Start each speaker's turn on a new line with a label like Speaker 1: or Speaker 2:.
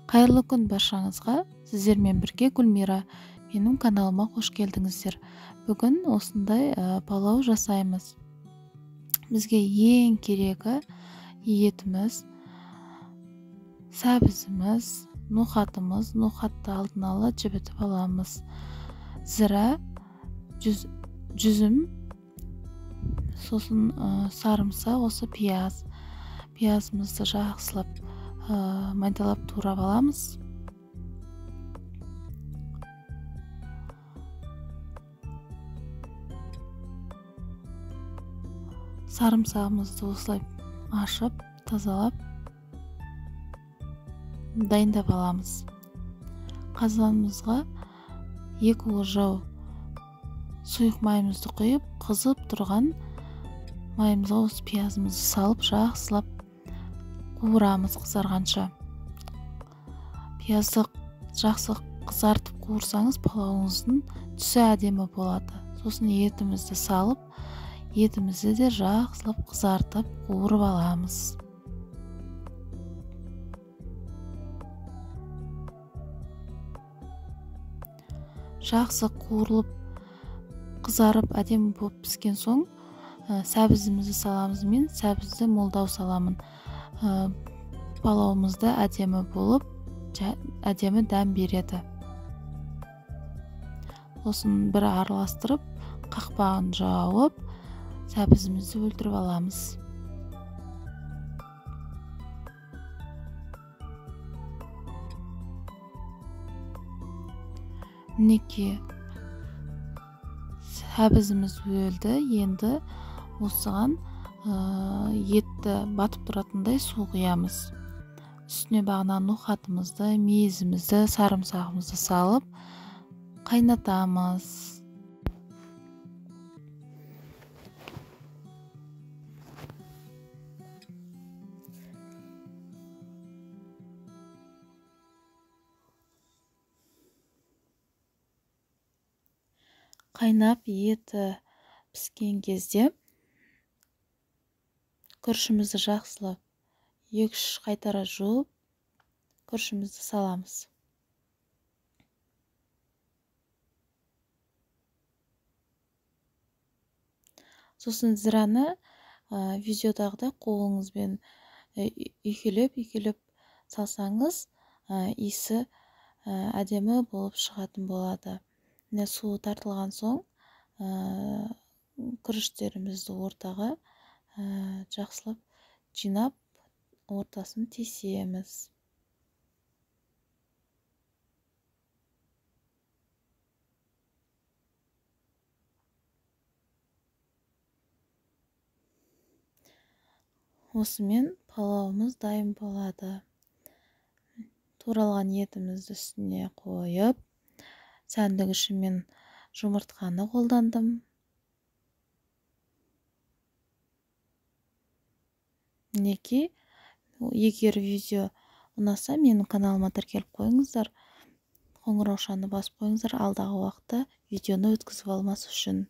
Speaker 1: Қайырлы күн баршаңызға. Сіздермен бірге Гүлмира. Менің каналыма қош келдіңіздер. Бүгін осындай палау жасаймыз. Бізге ең керегі етіміз, сәбізіміз, ноқатымыз. Ноқатты алдын ала жібітіп аламыз. Зіра, жүзім, сосын сарымсақ, осы пияз. Пиязымызды жақсылап майдалап турап аламыз. Сарымсағымызды осылай ашып, тазалап, дайындап аламыз. Қазанымызға 2 ожау сұйық майымызды құйып, қызып тұрған майымызға осы пиязымызды салып, жақсылап қуырамыз қызарғанша. Пиязды жақсы қызартып қуырсаңыз, палауыңыздың түсі әдемі болады. Сосын етімізді салып, етімізді де жақсылап қызартып қуырып аламыз. Жақсы қуырылып, қызарып, әдемі болып піскен соң, сәбізімізді саламыз. Мен сәбізді молдау саламын. Палауымызды әдемі болып, әдемі дәм береді. Сосын бір араластырып, қақпағын жауып, сәбізімізді өлтіріп аламыз. Мінекей, сәбізіміз өлді. Енді осыған етті батып тұратындай су құямыз. Үстіне бағана ноқатымызды, мейізімізді, сарымсағымызды салып қайнатамыз. Қайнап еті піскен кезде күрішімізді жақсылап 2-3 қайтара жуып, күрішімізді саламыз. Сосын зіраны видеодағыдай қолыңызбен үйкелеп салсаңыз, иісі әдемі болып шығатын болады. Су тартылған соң, күріштерімізді ортаға жақсылап жинап, ортасын тесеміз. Осымен палауымыз дайын болады. Туралған етімізді үстіне қойып, сәндік үшін мен жұмыртқаны қолдандым. Мінекей, егер видео ұнаса, менің каналыма тіркеліп қойыңыздар, қоңыраушаны басып қойыңыздар, алдағы уақытта видеоны өткізіп алмас үшін.